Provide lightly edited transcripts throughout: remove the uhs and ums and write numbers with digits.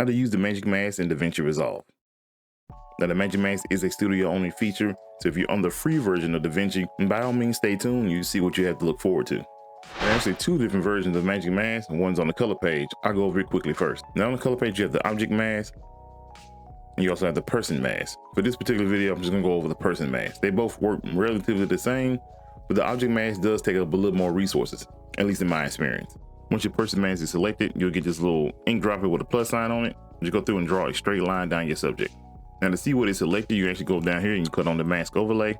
How to use the Magic Mask in Davinci Resolve. Now, the Magic Mask is a studio-only feature, so if you're on the free version of Davinci, by all means stay tuned, you see what you have to look forward to. There are actually two different versions of Magic Mask, and one's on the color page. I'll go over it quickly first. Now, on the color page, you have the Object Mask, and you also have the Person Mask. For this particular video, I'm just gonna go over the Person Mask. They both work relatively the same, but the Object Mask does take up a little more resources, at least in my experience. Once your Person Mask is selected, you'll get this little ink dropper with a plus sign on it. Just go through and draw a straight line down your subject. Now, to see what is selected, you actually go down here and you put on the mask overlay.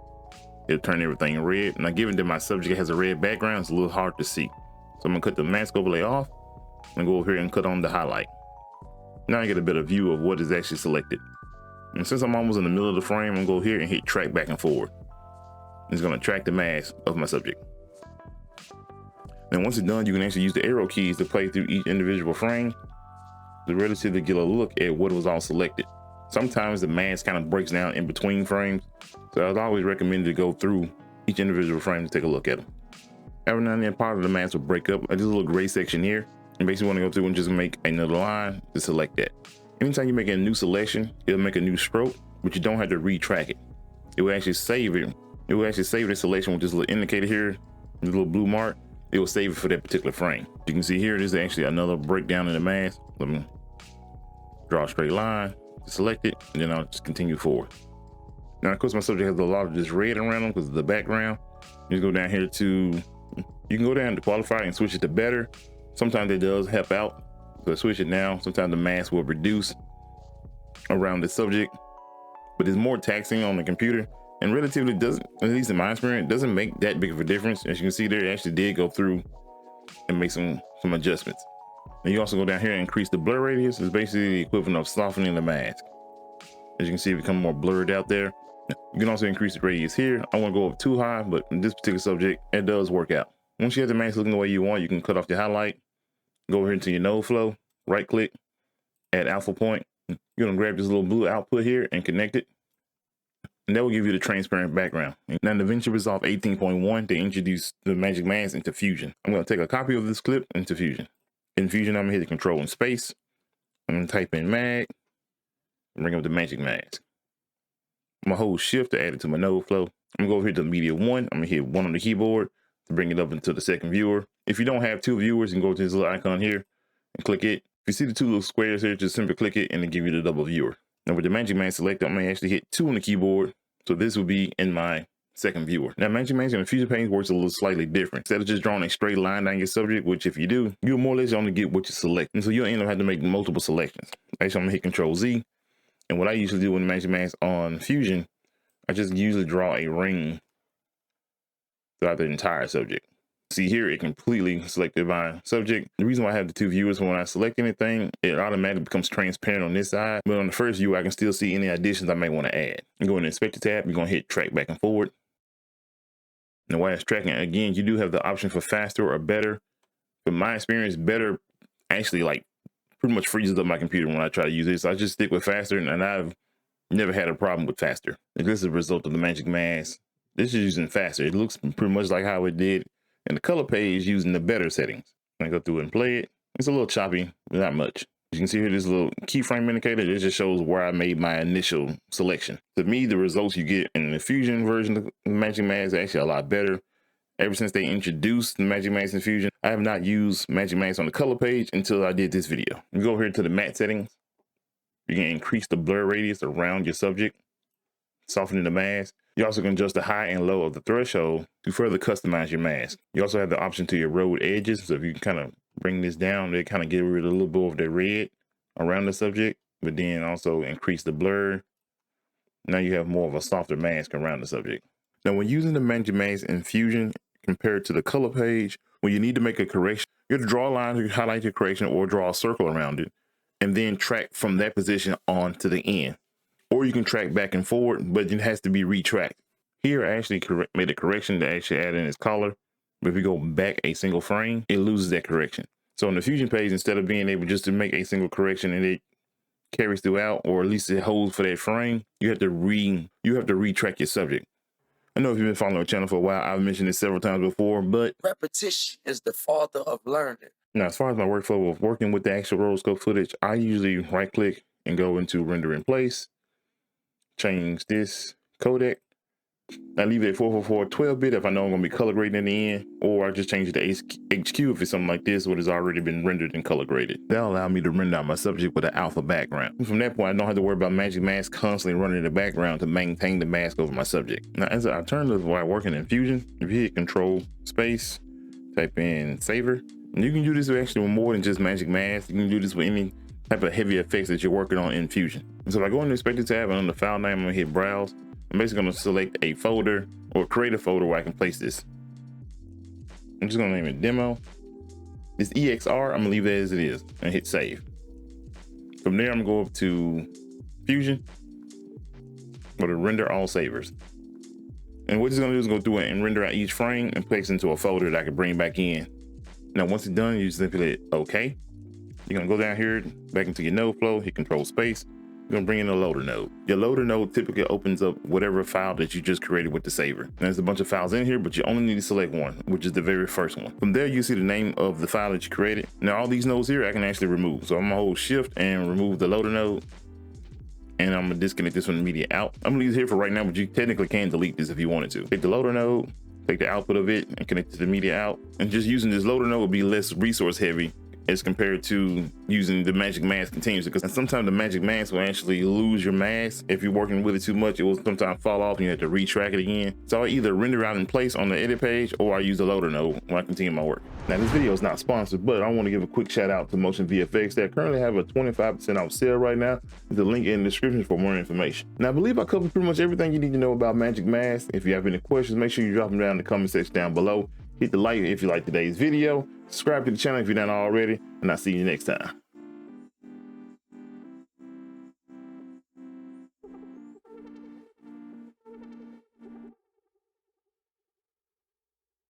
It'll turn everything red. Now, given that my subject has a red background, it's a little hard to see. So I'm gonna cut the mask overlay off and go over here and cut on the highlight. Now I get a better view of what is actually selected. And since I'm almost in the middle of the frame, I'm gonna go here and hit track back and forward. It's gonna track the mask of my subject. And once it's done, you can actually use the arrow keys to play through each individual frame to relatively get a look at what was all selected. Sometimes the mask kind of breaks down in between frames, so I'd always recommend to go through each individual frame to take a look at them. Every now and then, part of the mask will break up. I just a little gray section here, and basically want to go through and just make another line to select that. Anytime you make a new selection, it'll make a new stroke, but you don't have to retrack it. It will actually save it. It will actually save the selection with this little indicator here, this little blue mark. It will save it for that particular frame. You can see here, this is actually another breakdown in the mask. Let me draw a straight line, select it, and then I'll just continue forward. Now, of course, my subject has a lot of this red around them because of the background. You just go down here to, you can go down to qualify and switch it to better. Sometimes it does help out. So switch it now. Sometimes the mask will reduce around the subject, but it's more taxing on the computer and relatively doesn't, at least in my experience, doesn't make that big of a difference. As you can see there, it actually did go through and make some adjustments. And you also go down here and increase the blur radius. It's basically the equivalent of softening the mask. As you can see, it become more blurred out there. You can also increase the radius here. I won't go up too high, but in this particular subject, it does work out. Once you have the mask looking the way you want, you can cut off the highlight, go over here into your node flow, right click, add alpha point. You're gonna grab this little blue output here and connect it. And that will give you the transparent background. Now, in Davinci Resolve 18.1, they introduced the Magic Mask into Fusion. I'm gonna take a copy of this clip into Fusion. In Fusion, I'm gonna hit the Control and Space. I'm gonna type in Mag, and bring up the Magic Mask. I'm gonna hold Shift to add it to my node flow. I'm gonna go over here to Media 1. I'm gonna hit 1 on the keyboard to bring it up into the second viewer. If you don't have two viewers, you can go to this little icon here and click it. If you see the two little squares here, just simply click it and it'll give you the double viewer. Now, with the Magic Mask selected, I'm gonna actually hit 2 on the keyboard. So this will be in my second viewer. Now, Magic Mask in the Fusion pane works a little slightly different. Instead of just drawing a straight line down your subject, which if you do, you'll more or less only get what you select. And so you'll end up having to make multiple selections. Actually, I'm gonna hit Control Z. And what I usually do with the Magic Mask on Fusion, I just usually draw a ring throughout the entire subject. See here, it completely selected my subject. The reason why I have the two viewers, when I select anything, it automatically becomes transparent on this side. But on the first view, I can still see any additions I may want to add. You go in the Inspector tab, you're gonna hit track back and forward. And while it's tracking, again, you do have the option for faster or better. From my experience, better actually like pretty much freezes up my computer when I try to use it. So I just stick with faster, and I've never had a problem with faster. And this is a result of the Magic Mask. This is using faster. It looks pretty much like how it did in the color page using the better settings. I go through and play it. It's a little choppy, but not much. You can see here this little keyframe indicator. It just shows where I made my initial selection. To me, the results you get in the Fusion version of the Magic Mask are actually a lot better. Ever since they introduced the Magic Mask in Fusion, I have not used Magic Mask on the color page until I did this video. You go here to the matte settings. You can increase the blur radius around your subject, softening the mask. You also can adjust the high and low of the threshold to further customize your mask. You also have the option to erode edges. So if you can kind of bring this down, they kind of get rid of a little bit of the red around the subject, but then also increase the blur. Now you have more of a softer mask around the subject. Now, when using the Magic Mask in Fusion compared to the color page, when you need to make a correction, you have to draw a line to highlight your correction or draw a circle around it, and then track from that position on to the end. Or you can track back and forward, but it has to be retracked. Here, I actually made a correction to actually add in its collar. But if we go back a single frame, it loses that correction. So on the Fusion page, instead of being able just to make a single correction and it carries throughout, or at least it holds for that frame, you have to retrack your subject. I know if you've been following our channel for a while, I've mentioned this several times before, but repetition is the father of learning. Now, as far as my workflow of working with the actual rotoscope footage, I usually right click and go into render in place, change this codec. I leave it at 444 12-bit if I know I'm going to be color grading in the end, or I just change it to HQ if it's something like this, what has already been rendered and color graded. That'll allow me to render out my subject with an alpha background. And from that point, I don't have to worry about Magic Mask constantly running in the background to maintain the mask over my subject. Now, as an alternative while working in Fusion, if you hit Control Space, type in Saver, and you can do this actually with more than just Magic Mask. You can do this with any type of heavy effects that you're working on in Fusion. And so if I go into the Inspector tab and on the file name, I'm gonna hit Browse. I'm basically gonna select a folder or create a folder where I can place this. I'm just gonna name it Demo. This EXR, I'm gonna leave it as it is and hit Save. From there, I'm gonna go up to Fusion, go to Render All Savers. And what it's gonna do is go through it and render out each frame and place it into a folder that I can bring back in. Now, once it's done, you simply hit OK. You're gonna go down here, back into your node flow, hit Control Space. You're gonna bring in a loader node. Your loader node typically opens up whatever file that you just created with the saver. And there's a bunch of files in here, but you only need to select one, which is the very first one. From there, you see the name of the file that you created. Now, all these nodes here, I can actually remove. So I'm gonna hold Shift and remove the loader node. And I'm gonna disconnect this from the media out. I'm gonna leave it here for right now, but you technically can delete this if you wanted to. Take the loader node, take the output of it and connect it to the media out. And just using this loader node will be less resource heavy as compared to using the Magic Mask continuously, because sometimes the Magic Mask will actually lose your mask. If you're working with it too much, it will sometimes fall off and you have to retrack it again. So I either render out in place on the edit page or I use the loader node when I continue my work. Now, this video is not sponsored, but I want to give a quick shout out to Motion VFX that currently have a 25% off sale right now. The link in the description for more information. Now, I believe I covered pretty much everything you need to know about Magic Mask. If you have any questions, make sure you drop them down in the comment section down below. Hit the like if you like today's video. Subscribe to the channel if you're not already, and I'll see you next time.